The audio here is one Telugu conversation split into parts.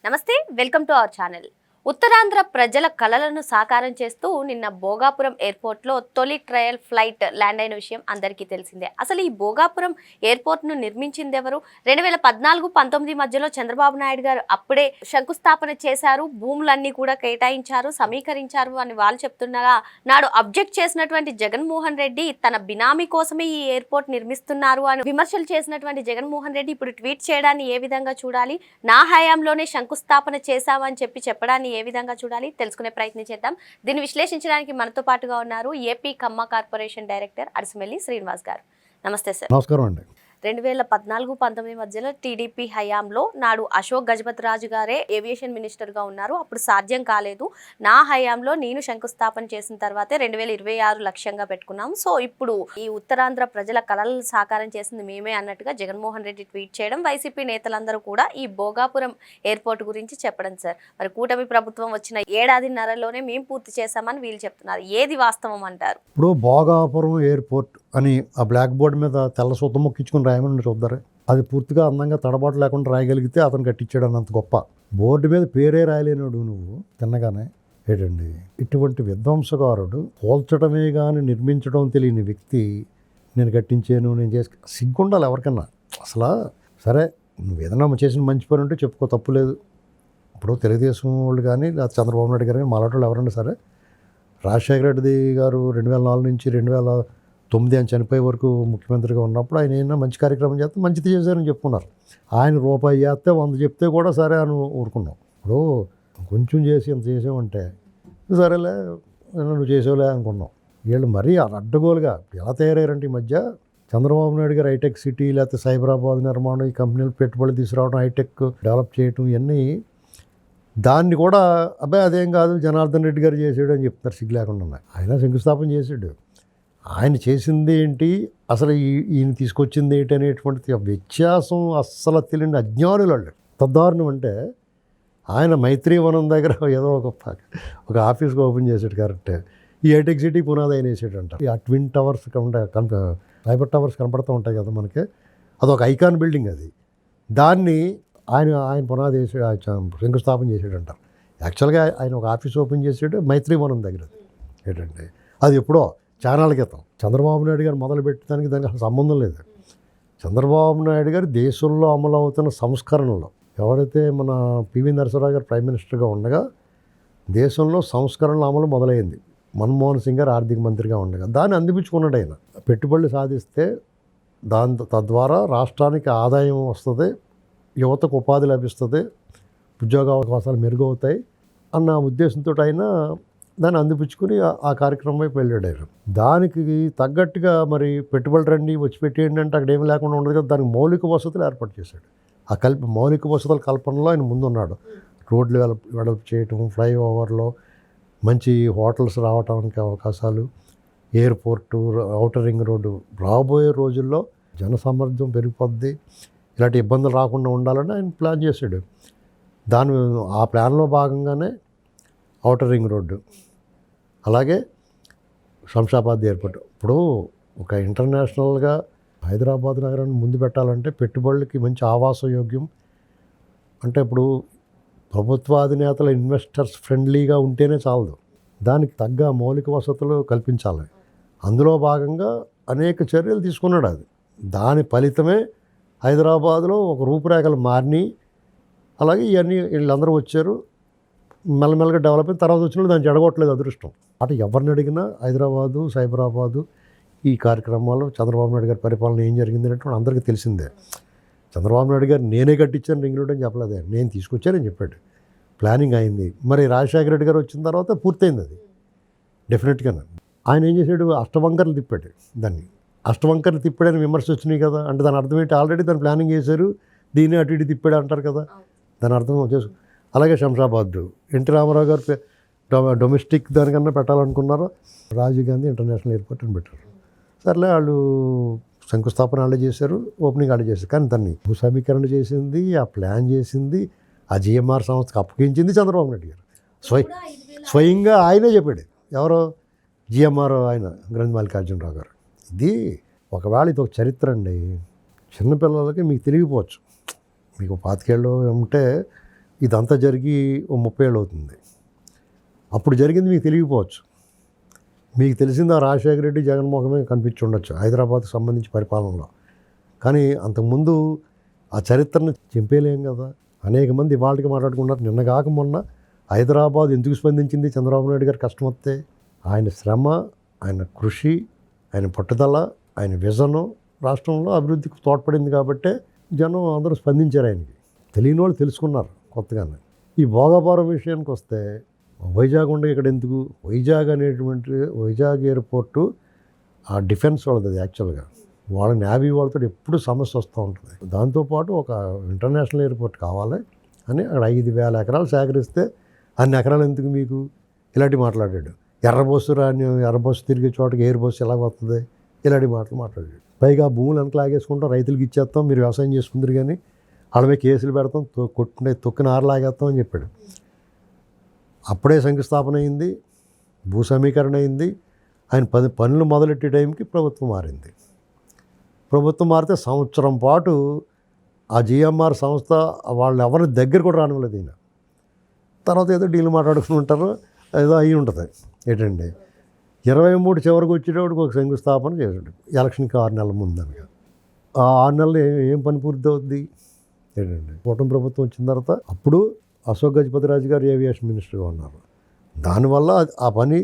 నమస్తే, welcome to our channel. Uttarandhra ప్రజల కలలను సాకారం చేస్తూ నిన్న భోగాపురం ఎయిర్పోర్ట్లో తొలి ట్రయల్ ఫ్లైట్ ల్యాండ్ అయిన విషయం అందరికీ తెలిసిందే. అసలు ఈ భోగాపురం ఎయిర్పోర్ట్ను నిర్మించింది ఎవరు? 2014-19 మధ్యలో చంద్రబాబు నాయుడు గారు అప్పుడే శంకుస్థాపన చేశారు, భూములన్నీ కూడా కేటాయించారు, సమీకరించారు అని వాళ్ళు చెప్తుండగా, నాడు అబ్జెక్ట్ చేసినటువంటి జగన్మోహన్ రెడ్డి తన బినామీ కోసమే ఈ ఎయిర్పోర్ట్ నిర్మిస్తున్నారు అని విమర్శలు చేసినటువంటి జగన్మోహన్ రెడ్డి ఇప్పుడు ట్వీట్ చేయడాన్ని ఏ విధంగా చూడాలి? నా హయాంలోనే శంకుస్థాపన చేశామని చెప్పడాన్ని ఏ విధంగా చూడాలి తెలుసుకునే ప్రయత్నం చేద్దాం. దీన్ని విశ్లేషించడానికి మనతో పాటుగా ఉన్నారు ఏపీ కమ్మ కార్పొరేషన్ డైరెక్టర్ అరిసిమెల్లి శ్రీనివాస్ గారు. నమస్తే సార్. నమస్కారం అండి. 2014-19 మధ్యలో టీడీపీ హయాంలో నాడు అశోక్ గజపతి రాజు గారే ఏవియేషన్ మినిస్టర్గా ఉన్నారు. అప్పుడు సాధ్యం కాలేదు. నా హయాంలో నేను శంకుస్థాపన చేసిన తర్వాతే 2026 లక్ష్యంగా పెట్టుకున్నాం. సో ఇప్పుడు ఈ ఉత్తరాంధ్ర ప్రజల కలలను సాకారం చేసింది మేమే అన్నట్టుగా జగన్మోహన్ రెడ్డి ట్వీట్ చేయడం, వైసీపీ నేతలందరూ కూడా ఈ భోగాపురం ఎయిర్పోర్ట్ గురించి చెప్పడం. సార్, మరి కూటమి ప్రభుత్వం వచ్చిన ఏడాదిన్నరలోనే మేము పూర్తి చేశామని వీళ్ళు చెప్తున్నారు. ఏది వాస్తవం అంటారు? ఇప్పుడు భోగాపురం ఎయిర్పోర్ట్ అని ఆ బ్లాక్ బోర్డ్ మీద తెల్ల సూతం మొక్కించుకుని రాయమని చూద్దారు. అది పూర్తిగా అందంగా తడబాటు లేకుండా రాయగలిగితే అతను కట్టించాడు అన్నంత గొప్ప. బోర్డు మీద పేరే రాయలేనాడు నువ్వు తిన్నగానే ఏంటండి. ఇటువంటి విధ్వంసకారుడు పోల్చడమే కానీ నిర్మించడం తెలియని వ్యక్తి నేను కట్టించాను, నేను చేసి సిగ్గుండాలి ఎవరికన్నా. అసలు సరే, నువ్వు ఏదైనా చేసిన మంచి పని ఉంటే చెప్పుకో, తప్పు లేదు. ఇప్పుడు తెలుగుదేశం వాళ్ళు కానీ లేదా చంద్రబాబు నాయుడు గారు కానీ మాలాంటి వాళ్ళు ఎవరైనా సరే, రాజశేఖర రెడ్డి గారు 2004 నుంచి 2009 ఆయన చనిపోయే వరకు ముఖ్యమంత్రిగా ఉన్నప్పుడు ఆయన ఏమైనా మంచి కార్యక్రమం చేస్తే మంచిది చేశారని చెప్పుకున్నారు. ఆయన రూపాయి చేస్తే 100 చెప్తే కూడా సరే అని ఊరుకున్నాం. ఇప్పుడు కొంచెం చేసి ఎంత చేసామంటే సరేలే నువ్వు చేసేవులే అనుకున్నాం. వీళ్ళు మరీ అడ్డగోలుగా ఎలా తయారయ్యారంటే ఈ మధ్య చంద్రబాబు నాయుడు గారు హైటెక్ సిటీ లేకపోతే సైబరాబాద్ నిర్మాణం, ఈ కంపెనీలు పెట్టుబడులు తీసుకురావడం, హైటెక్ డెవలప్ చేయటం, ఇవన్నీ దాన్ని కూడా అబ్బాయి అదేం కాదు జనార్దన్ రెడ్డి గారు చేసాడు అని చెప్తున్నారు సిగ్గు లేకుండా. ఆయన శంకుస్థాపన చేసాడు. ఆయన చేసింది ఏంటి, అసలు ఈయన తీసుకొచ్చింది ఏంటి అనేటువంటి వ్యత్యాసం అస్సలు తెలియని అజ్ఞానులు వాళ్ళు. తద్దారుణం అంటే ఆయన మైత్రీవనం దగ్గర ఏదో ఒక ఆఫీస్కి ఓపెన్ చేసాడు. కరెక్టే, ఈ హైటెక్ సిటీ పునాది ఆయన వేసాడంట. ఆ ట్విన్ టవర్స్ ఫైబర్ టవర్స్ కనపడుతూ ఉంటాయి కదా మనకి, అదొక ఐకాన్ బిల్డింగ్. అది దాన్ని ఆయన పునాది వేసి శంకుస్థాపన చేసాడంట. యాక్చువల్గా ఆయన ఒక ఆఫీస్ ఓపెన్ చేసాడు మైత్రీవనం దగ్గర. ఏంటంటే అది ఎప్పుడో చానాల క్రితం చంద్రబాబు నాయుడు గారు మొదలుపెట్టడానికి దానికి అసలు సంబంధం లేదు. చంద్రబాబు నాయుడు గారు దేశంలో అమలు అవుతున్న సంస్కరణలో, ఎవరైతే మన పివి నరసింహరావు గారు ప్రైమ్ మినిస్టర్గా ఉండగా దేశంలో సంస్కరణల అమలు మొదలైంది. మన్మోహన్ సింగ్ గారు ఆర్థిక మంత్రిగా ఉండగా దాన్ని అందిపుచ్చుకున్నాడు. ఆయన పెట్టుబడులు సాధిస్తే తద్వారా రాష్ట్రానికి ఆదాయం వస్తుంది, యువతకు ఉపాధి లభిస్తుంది, ఉద్యోగ అవకాశాలు మెరుగవుతాయి అన్న ఉద్దేశంతో ఆయన దాన్ని అందిపుచ్చుకుని ఆ కార్యక్రమం వైపు వెళ్ళాడు. ఆయన దానికి తగ్గట్టుగా మరి పెట్టుబడులు రండి వచ్చి పెట్టేయండి అంటే అక్కడ ఏమి లేకుండా ఉండదు కదా, దానికి మౌలిక వసతులు ఏర్పాటు చేశాడు. ఆ మౌలిక వసతుల కల్పనలో ఆయన ముందున్నాడు. రోడ్లు వెడల్పు చేయటం, ఫ్లైఓవర్లో మంచి హోటల్స్ రావడానికి అవకాశాలు, ఎయిర్పోర్టు, ఔటర్ రింగ్ రోడ్డు. రాబోయే రోజుల్లో జనసామర్థ్యం పెరిగిపోద్ది, ఇలాంటి ఇబ్బందులు రాకుండా ఉండాలని ఆయన ప్లాన్ చేశాడు. ఆ ప్లాన్లో భాగంగానే ఔటర్ రింగ్ రోడ్డు, అలాగే శంషాబాద్ ఎయిర్పోర్ట్. ఇప్పుడు ఒక ఇంటర్నేషనల్గా హైదరాబాద్ నగరాన్ని ముందు పెట్టాలంటే పెట్టుబడులకి మంచి ఆవాస యోగ్యం అంటే ఇప్పుడు ప్రభుత్వాధినేతల ఇన్వెస్టర్స్ ఫ్రెండ్లీగా ఉంటేనే చాలదు, దానికి తగ్గ మౌలిక వసతులు కల్పించాలి. అందులో భాగంగా అనేక చర్యలు తీసుకున్నాడు. దాని ఫలితమే హైదరాబాద్లో ఒక రూపురేఖలు మారినాయి. అలాగే ఇవన్నీ వీళ్ళందరూ వచ్చారు, మెల్లమెల్లగా డెవలప్ అయిన తర్వాత వచ్చిన దాన్ని జడగొట్టలేదు అదృష్టం. అటు ఎవరిని అడిగినా హైదరాబాదు, సైబరాబాదు ఈ కార్యక్రమాలు చంద్రబాబు నాయుడు గారి పరిపాలన ఏం జరిగింది అంటే అందరికీ తెలిసిందే. చంద్రబాబు నాయుడు గారు నేనే కట్టించాను రింగ్ రోడ్ అని చెప్పలేదు, నేను తీసుకొచ్చానని చెప్పాడు. ప్లానింగ్ అయింది. మరి రాజశేఖర రెడ్డి గారు వచ్చిన తర్వాత పూర్తయింది అది డెఫినెట్గా. ఆయన ఏం చేశాడు, అష్టవంకర్లు తిప్పాడు. దాన్ని అష్టవంకర్లు తిప్పాడని విమర్శ వచ్చినాయి కదా. అంటే దాని అర్థం ఏంటి, ఆల్రెడీ దాన్ని ప్లానింగ్ చేశారు, దీన్ని అటు ఇటు తిప్పాడు అంటారు కదా, దాని అర్థం చేసు. అలాగే శంషాబాద్ ఎన్టీ రామారావు గారు డొమెస్టిక్ దానికన్నా పెట్టాలనుకున్నారు, రాజీవ్ గాంధీ ఇంటర్నేషనల్ ఎయిర్పోర్ట్ అని పెట్టారు. సర్లే, వాళ్ళు శంకుస్థాపన వాళ్ళే చేశారు, ఓపెనింగ్ వాళ్ళే చేశారు. కానీ దాన్ని భూసమీకరణ చేసింది, ఆ ప్లాన్ చేసింది, ఆ జిఎంఆర్ సంస్థకు అప్పగించింది చంద్రబాబు నాయుడు గారు. స్వయంగా ఆయనే చెప్పాడు. ఎవరో జిఎంఆర్ ఆయన గ్రంథి మల్లికార్జునరావు గారు. ఇది ఒకవేళ ఇది ఒక చరిత్ర అండి. చిన్నపిల్లలకి మీకు తెలియకపోవచ్చు, మీకు 25 ఏళ్ళు ఉంటే ఇదంతా జరిగి ఓ 30 ఏళ్ళు అవుతుంది. అప్పుడు జరిగింది మీకు తెలియకపోవచ్చు. మీకు తెలిసింది ఆ రాజశేఖర రెడ్డి, జగన్మోహన్ కనిపించి ఉండొచ్చు హైదరాబాద్కి సంబంధించి పరిపాలనలో. కానీ అంతకుముందు ఆ చరిత్రను చింపేయలేం కదా. అనేక మంది ఇవాళకి మాట్లాడుకున్నారు. నిన్న కాక మొన్న హైదరాబాద్ ఎందుకు స్పందించింది చంద్రబాబు నాయుడు గారు కష్టం వస్తే? ఆయన శ్రమ, ఆయన కృషి, ఆయన పట్టుదల, ఆయన విజను రాష్ట్రంలో అభివృద్ధికి తోడ్పడింది కాబట్టే జనం అందరూ స్పందించారు ఆయనకి. తెలియని వాళ్ళు తెలుసుకున్నారు కొత్తగానే. ఈ భోగాపురం విషయానికి వస్తే వైజాగ్ ఉండగా ఇక్కడ ఎందుకు? వైజాగ్ ఎయిర్పోర్టు ఆ డిఫెన్స్ వాళ్ళది అది యాక్చువల్గా. వాళ్ళ నేవీ వాళ్ళతో ఎప్పుడు సమస్య వస్తూ ఉంటుంది. దాంతోపాటు ఒక ఇంటర్నేషనల్ ఎయిర్పోర్ట్ కావాలి అని అక్కడ 5,000 ఎకరాలు సేకరిస్తే అన్ని ఎకరాలు ఎందుకు మీకు? ఇలాంటి మాట్లాడాడు. ఎర్రబస్సు తిరిగే చోటకి ఎయిర్ బస్సు ఎలా వస్తుంది? ఇలాంటి మాటలు మాట్లాడాడు. పైగా భూములు వెనక లాగేసుకుంటాం, రైతులకు ఇచ్చేస్తాం, మీరు వ్యవసాయం చేసుకుందరు కానీ వాళ్ళపై కేసులు పెడతాం, తొక్కిన ఆరు లాగేస్తాం అని చెప్పాడు. అప్పుడే శంకుస్థాపన అయింది, భూ సమీకరణ అయింది. ఆయన పనులు మొదలెట్టే టైంకి ప్రభుత్వం మారింది. ప్రభుత్వం మారితే సంవత్సరం పాటు ఆ జిఎంఆర్ సంస్థ వాళ్ళు ఎవరి దగ్గర కూడా రానివ్వలేదు ఈయన. తర్వాత ఏదో డీల్ మాట్లాడుకుని ఉంటారు, ఏదో అయ్యి ఉంటుంది. ఏంటండి 23 చివరికి వచ్చేటప్పుడు ఒక శంకుస్థాపన చేశాడు ఎలక్షన్కి 6 నెలల ముందనగా. ఆ 6 నెలలు ఏం పని పూర్తి అవుద్ది? ఏంటండి కూటమి ప్రభుత్వం వచ్చిన తర్వాత అప్పుడు అశోక్ గజపతిరాజు గారు ఏవియేషన్ మినిస్టర్గా ఉన్నారు. దానివల్ల ఆ పని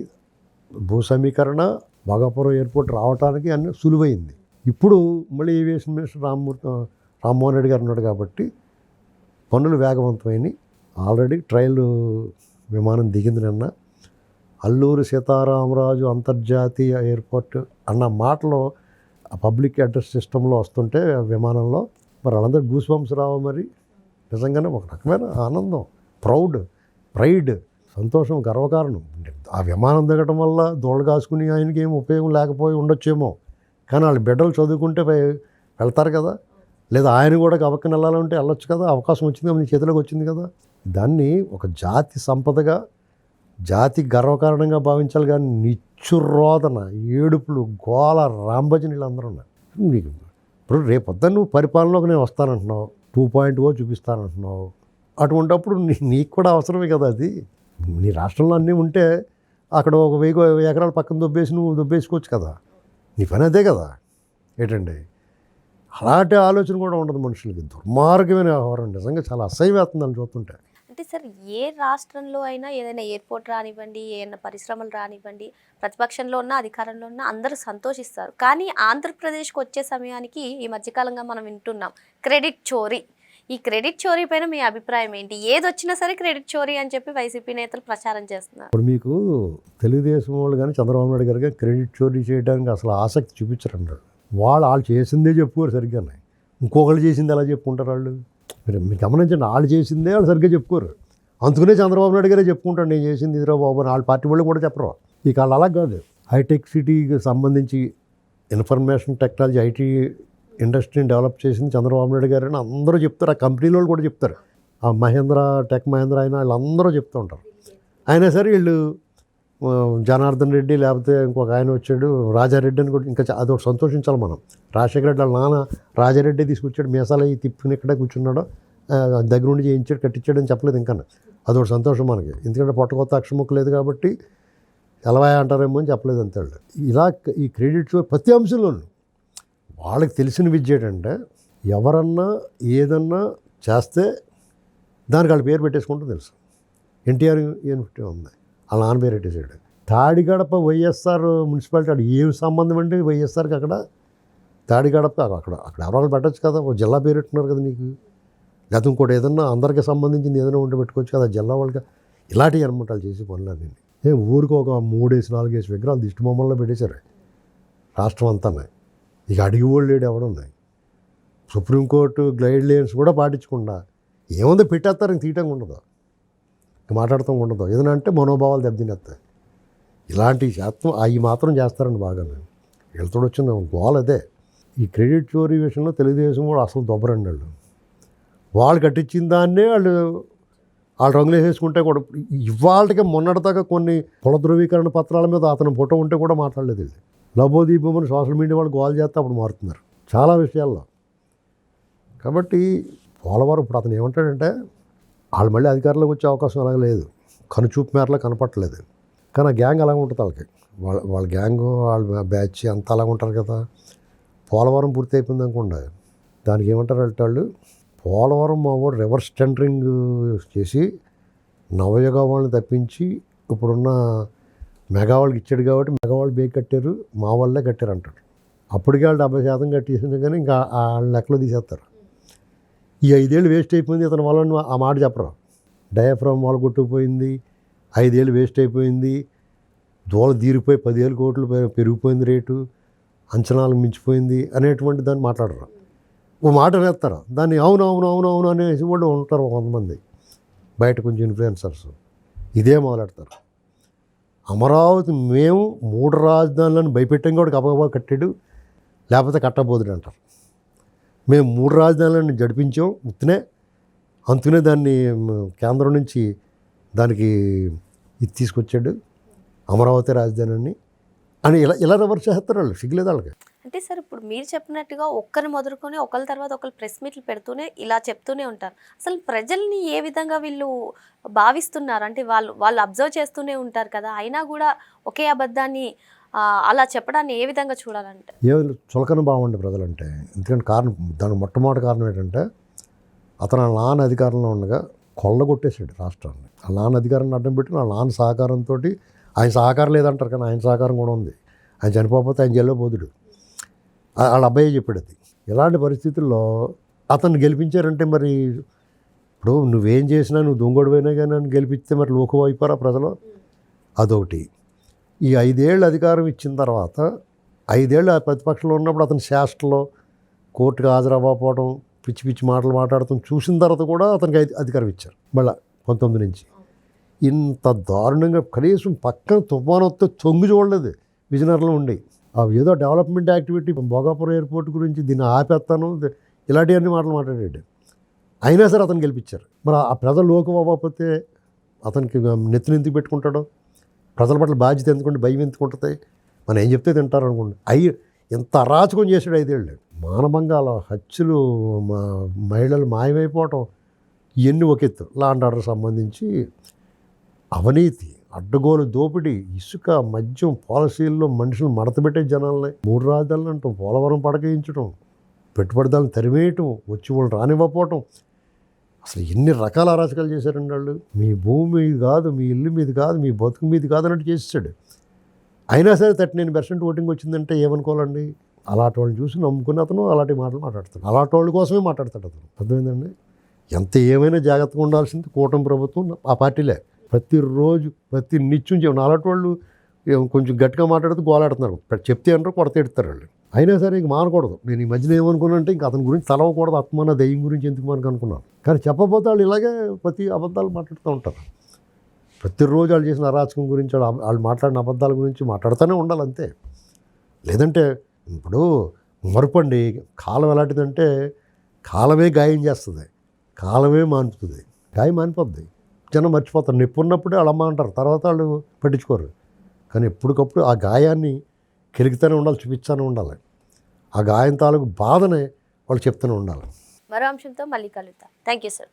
భూ సమీకరణ భోగాపురం ఎయిర్పోర్ట్ రావడానికి అన్నీ సులువైంది. ఇప్పుడు మళ్ళీ ఏవియేషన్ మినిస్టర్ రామ్మోహన్ రెడ్డి గారు ఉన్నాడు కాబట్టి పనులు వేగవంతమైనవి. ఆల్రెడీ ట్రయల్ విమానం దిగింది నిన్న. అల్లూరి సీతారామరాజు అంతర్జాతీయ ఎయిర్పోర్ట్ అన్న మాటలు ఆ పబ్లిక్ అడ్రస్ సిస్టంలో వస్తుంటే విమానంలో మరి వాళ్ళందరూ గూస్ బంప్స్ రావు. మరి నిజంగానే ఒక రకమైన ఆనందం, ప్రైడ్, సంతోషం, గర్వకారణం. ఆ విమానం దిగటం వల్ల దోళ్ళు కాసుకుని ఆయనకి ఏం ఉపయోగం లేకపోయి ఉండొచ్చేమో, కానీ వాళ్ళ బిడ్డలు చదువుకుంటే వెళ్తారు కదా. లేదా ఆయన కూడా గవక్కన వెళ్ళాలంటే వెళ్ళొచ్చు కదా. అవకాశం వచ్చింది కదా, మీ చేతిలోకి వచ్చింది కదా. దాన్ని ఒక జాతి సంపదగా, జాతి గర్వకారణంగా భావించాలి. కానీ నిచ్చురోదన, ఏడుపులు, గోల, రాంభజనీలు అందరూ ఉన్నారు. నీకు ఇప్పుడు రేపొద్దున నువ్వు పరిపాలనలోకి నేను వస్తానంటున్నావు, 2.0 చూపిస్తానంటున్నావు. అటువంటిప్పుడు నీకు కూడా అవసరమే కదా అది. నీ రాష్ట్రంలో అన్నీ ఉంటే అక్కడ ఒక 1000 ఎకరాలు పక్కన దొబ్బేసి నువ్వు దొబ్బేసుకోవచ్చు కదా. నీ పని అదే కదా. ఏంటండి అలాంటి ఆలోచన కూడా ఉండదు మనుషులకి. దుర్మార్గమైన వ్యవహారం, నిజంగా చాలా అసహ్యమేస్తుంది అని చూస్తుంటే. అంటే సార్, ఏ రాష్ట్రంలో అయినా ఏదైనా ఎయిర్పోర్ట్ రానివ్వండి, ఏదైనా పరిశ్రమలు రానివ్వండి, ప్రతిపక్షంలో ఉన్న అధికారంలో ఉన్న అందరూ సంతోషిస్తారు. కానీ ఆంధ్రప్రదేశ్కి వచ్చే సమయానికి ఈ మధ్యకాలంగా మనం వింటున్నాం క్రెడిట్ చోరీ. ఈ క్రెడిట్ చోరీ పైన మీ అభిప్రాయం ఏంటి? ఏది వచ్చినా సరే క్రెడిట్ చోరీ అని చెప్పి వైసీపీ నేతలు ప్రచారం చేస్తున్నారు. ఇప్పుడు మీకు తెలుగుదేశం వాళ్ళు కానీ చంద్రబాబు నాయుడు గారు కానీ క్రెడిట్ చోరీ చేయడానికి అసలు ఆసక్తి చూపించరన్నాడు. వాళ్ళు చేసిందే చెప్పుకోరు సరిగ్గానే. ఇంకొకళ్ళు చేసింది ఎలా చెప్పుకుంటారు వాళ్ళు? మీరు గమనించండి, వాళ్ళు చేసిందే వాళ్ళు సరిగ్గా చెప్పుకోరు. అందుకనే చంద్రబాబు నాయుడు గారే చెప్పుకుంటాడు నేను చేసింది ఇదిరా బాబు అని. వాళ్ళ పార్టీ వాళ్ళు కూడా చెప్పరు. ఇక వాళ్ళు అలా కాదు. హైటెక్ సిటీకి సంబంధించి ఇన్ఫర్మేషన్ టెక్నాలజీ, ఐటీ ఇండస్ట్రీని డెవలప్ చేసింది చంద్రబాబు నాయుడు గారు అని అందరూ చెప్తారు. ఆ కంపెనీలో వాళ్ళు కూడా చెప్తారు. ఆ టెక్ మహేంద్ర అయినా వాళ్ళందరూ చెప్తూ ఉంటారు. అయినా సరే వీళ్ళు జనార్దన్ రెడ్డి లేకపోతే ఇంకొక ఆయన వచ్చాడు రాజారెడ్డి అని కూడా, ఇంకా అదొకటి సంతోషించాలి మనం. రాజశేఖర రెడ్డి వాళ్ళ నాన్న రాజారెడ్డి తీసుకొచ్చాడు, మీసాలు అవి తిప్పుకుని ఇక్కడే కూర్చున్నాడు, దగ్గర ఉండి చేయించాడు, కట్టించాడు అని చెప్పలేదు ఇంకా. అదొకటి సంతోషం మనకి. ఎందుకంటే పొట్టకొత్త అక్షముక్క లేదు కాబట్టి ఎలవాయ అంటారేమో అని చెప్పలేదు అంతే. ఇలా ఈ క్రెడిట్ ప్రతి అంశంలోనూ వాళ్ళకి తెలిసిన విద్య ఏంటంటే ఎవరన్నా ఏదన్నా చేస్తే దానికి వాళ్ళ పేరు పెట్టేసుకుంటూ తెలుసు. ఎన్టీఆర్ యూనివర్సిటీ ఉంది, వాళ్ళ నాన్న పేరు పెట్టేసాడు. తాడిగడప వైఎస్ఆర్ మున్సిపాలిటీ అక్కడ ఏం సంబంధం అండి వైఎస్ఆర్కి? అక్కడ తాడిగడప అక్కడ ఎవరు పెట్టచ్చు కదా, ఒక జిల్లా పేరు పెట్టున్నారు కదా నీకు. లేకపోతే ఇంకోటి ఏదన్నా అందరికీ సంబంధించింది ఏదైనా ఉంటే పెట్టుకోవచ్చు కదా జిల్లా వాళ్ళకి. ఇలాంటివి అనమాట వాళ్ళు చేసే పనులన్నీ. ఊరికి ఒక 3-4 విగ్రహాలు దిష్టి బొమ్మల్లో పెట్టేశారు రాష్ట్రం అంతా. ఇక అడిగి వాళ్ళు లేడు ఎవడున్నాయి. సుప్రీంకోర్టు గైడ్ లైన్స్ కూడా పాటించకుండా ఏముందో పెట్టేస్తారు, ఇంక తీయటంగా ఉండదు, ఇంక మాట్లాడటం ఉండదు. ఏదైనా అంటే మనోభావాలు దెబ్బతినేస్తాయి. ఇలాంటివి శాతం అవి మాత్రం చేస్తారండి బాగా. వీళ్ళతో వచ్చిన గోల్ అదే. ఈ క్రెడిట్ చోరీ విషయంలో తెలుగుదేశం కూడా అసలు దొబ్బరండి. వాళ్ళు కట్టించిన దాన్నే వాళ్ళు రంగులు వేసేసుకుంటే కూడా ఇవాళకి మొన్నటిదాకా కొన్ని కుల ధృవీకరణ పత్రాల మీద అతను ఫోటో ఉంటే కూడా మాట్లాడలేదు. వీళ్ళు లబోదీపమని సోషల్ మీడియా వాళ్ళు గోల్ చేస్తే అప్పుడు మారుతున్నారు చాలా విషయాల్లో. కాబట్టి పోలవరం ఇప్పుడు అతను ఏమంటాడంటే వాళ్ళు మళ్ళీ అధికారంలోకి వచ్చే అవకాశం అలాగ లేదు, కనుచూపు మేరలో కనపట్టలేదు. కానీ ఆ గ్యాంగ్ అలాగ ఉంటుంది వాళ్ళకి, వాళ్ళ గ్యాంగ్ వాళ్ళ బ్యాచ్ అంతా అలాగ ఉంటారు కదా. పోలవరం పూర్తి అయిపోయింది అనుకోండి, దానికి ఏమంటారు అంటే వాళ్ళు, పోలవరం మా వాడు రివర్స్ టెండరింగ్ చేసి నవయుగ వాళ్ళని తప్పించి ఇప్పుడున్న మెగా వాళ్ళకి ఇచ్చాడు కాబట్టి మెగా వాళ్ళు బేగ్ కట్టారు, మా వాళ్ళే కట్టారు అంటాడు. అప్పటికే వాళ్ళు 70% కట్టేసింది, కానీ ఇంకా వాళ్ళ లెక్కలో తీసేస్తారు. ఈ 5 ఏళ్ళు వేస్ట్ అయిపోయింది ఇతని వాళ్ళని ఆ మాట చెప్పరు. డయాఫ్రామ్ వాళ్ళు కొట్టుకుపోయింది, 5 ఏళ్ళు వేస్ట్ అయిపోయింది, దూల తీరిపోయి 10,000 కోట్లు పెరిగిపోయింది రేటు, అంచనాలు మించిపోయింది అనేటువంటి దాన్ని మాట్లాడరు. ఓ మాట వేస్తారు, దాన్ని అవును అవును అవును అవును అనేసి వాళ్ళు ఉంటారు కొంతమంది బయట కొంచెం ఇన్ఫ్లుయెన్సర్స్. ఇదే మొదలెడతారు. అమరావతి మేము 3 రాజధానులను భయపెట్టాం కూడా గబగబా కట్టాడు, లేకపోతే కట్టబోదుడు అంటారు. మేము 3 రాజధానులను జడిపించాం ఉత్తినే, అందుకనే దాన్ని కేంద్రం నుంచి దానికి ఇది తీసుకొచ్చాడు అమరావతి రాజధాని అని ఇలా ఇలా రివర్స్ చేస్తారు వాళ్ళు. సిగ్గులేదు వాళ్ళకి. అంటే సార్ ఇప్పుడు మీరు చెప్పినట్టుగా ఒక్కరిని మొదలుకొని ఒకరి తర్వాత ఒకరు ప్రెస్ మీట్లు పెడుతూనే ఇలా చెప్తూనే ఉంటారు. అసలు ప్రజల్ని ఏ విధంగా వీళ్ళు భావిస్తున్నారు అంటే వాళ్ళు అబ్జర్వ్ చేస్తూనే ఉంటారు కదా, అయినా కూడా ఒకే అబద్ధాన్ని అలా చెప్పడాన్ని ఏ విధంగా చూడాలంటే? ఏ చులకన బాగుండే ప్రజలంటే. ఎందుకంటే కారణం, దానికి మొట్టమొదటి కారణం ఏంటంటే అతను వాళ్ళ నాన్న అధికారంలో ఉండగా కొల్లగొట్టేసాడు రాష్ట్రాన్ని. వాళ్ళ నాన్న అధికారాన్ని అడ్డం పెట్టి వాళ్ళ నాన్న సహకారంతో, ఆయన సహకారం లేదంటారు కానీ ఆయన సహకారం కూడా ఉంది. ఆయన చనిపోతే ఆయన జైల్లో పోదుడు, వాళ్ళ అబ్బాయి చెప్పాడు అది. ఇలాంటి పరిస్థితుల్లో అతన్ని గెలిపించారంటే మరి ఇప్పుడు నువ్వేం చేసినా, నువ్వు దొంగోడిపోయినా కానీ నన్ను గెలిపిస్తే మరి లోకం అయిపోరా ప్రజలు, అదొకటి. ఈ 5 ఏళ్ళు అధికారం ఇచ్చిన తర్వాత 5 ఏళ్ళు ప్రతిపక్షంలో ఉన్నప్పుడు అతని శాస్త్రలో కోర్టుకు హాజరవ్వకపోవడం, పిచ్చి పిచ్చి మాటలు మాట్లాడటం చూసిన తర్వాత కూడా అతనికి అధికారం ఇచ్చారు మళ్ళీ 19 నుంచి. ఇంత దారుణంగా కనీసం పక్కన తుఫాను వస్తే తొంగి చూడలేదు విజయనగరంలో ఉండి. ఏదో డెవలప్మెంట్ యాక్టివిటీ భోగాపురం ఎయిర్పోర్ట్ గురించి దీన్ని ఆపేస్తాను ఇలాంటివన్నీ మాటలు మాట్లాడాడు. అయినా సరే అతను గెలిపించారు. మరి ఆ ప్రజలు లోకం అవ్వకపోతే అతనికి నెత్తినెందుకు పెట్టుకుంటాడో, ప్రజల పట్ల బాధ్యత ఎందుకుంటే భయం ఎందుకుంటుంది, మనం ఏం చెప్తే తింటారు అనుకోండి. ఎంత అరాచకం చేశాడు 5 ఏళ్ళు. మానభంగాలు, హత్యలు, మహిళలు మాయమైపోవటం, ఇవన్నీ ఒక ఎత్తు. లాండ్ ఆర్డర్ సంబంధించి అవినీతి, అడ్డగోలు దోపిడీ, ఇసుక, మద్యం పాలసీల్లో మనుషులు మడతపెట్టే జనాలని, 3 రాజధానులు అంటాం, పోలవరం పడకేయించడం, పెట్టుబడిదారులను తరివేయటం, వచ్చి వాళ్ళు రానివ్వకపోవటం, అసలు ఎన్ని రకాల అరాచకాలు చేశారండి వాళ్ళు. మీ భూమి మీది కాదు, మీ ఇల్లు మీది కాదు, మీ బతుకు మీది కాదు అన్నట్టు చేసేసాడు. అయినా సరే 39% ఓటింగ్ వచ్చిందంటే ఏమనుకోవాలండి. అలాంటి వాళ్ళని చూసి నమ్ముకుని అతను అలాంటి మాటలు మాట్లాడతాడు. అలాంటి వాళ్ళ కోసమే మాట్లాడతాడు అతను. అర్థమైందండి. ఎంత ఏమైనా జాగ్రత్తగా ఉండాల్సింది కూటమి ప్రభుత్వం, ఆ పార్టీలే. ప్రతిరోజు ప్రతి నిత్యం అలాంటి వాళ్ళు కొంచెం గట్టిగా మాట్లాడుతూ గోలాడుతున్నారు. చెప్తే అంటారు, కొడత ఎడతారు వాళ్ళు. అయినా సరే ఇంక మానకూడదు. నేను ఈ మధ్యన ఏమనుకున్నానంటే ఇంక అతని గురించి తలవకూడదు, ఆత్మన దయ్యం గురించి ఎందుకు మనకు అనుకున్నాను. కానీ చెప్పబోతే వాళ్ళు ఇలాగే ప్రతి అబద్ధాలు మాట్లాడుతూ ఉంటారు. ప్రతిరోజు వాళ్ళు చేసిన అరాచకం గురించి, వాళ్ళు మాట్లాడిన అబద్ధాల గురించి మాట్లాడుతూనే ఉండాలి అంతే. లేదంటే ఇప్పుడు మరుపండి, కాలం ఎలాంటిదంటే కాలమే గాయం చేస్తుంది, కాలమే మాన్పుతుంది. గాయం మానిపోద్ది, జనం మర్చిపోతారు. నొప్పి ఉన్నప్పుడే వాళ్ళు అమ్మ అంటారు, తర్వాత వాళ్ళు పట్టించుకోరు. కానీ ఎప్పటికప్పుడు ఆ గాయాన్ని కెలుగుతూనే ఉండాలి, చూపిస్తూనే ఉండాలి. ఆ గాయం తాలూకు బాధనే వాళ్ళు చెప్తూనే ఉండాలి. మరో అంశంతో మళ్ళీ కలుద్దాం. Thank you sir.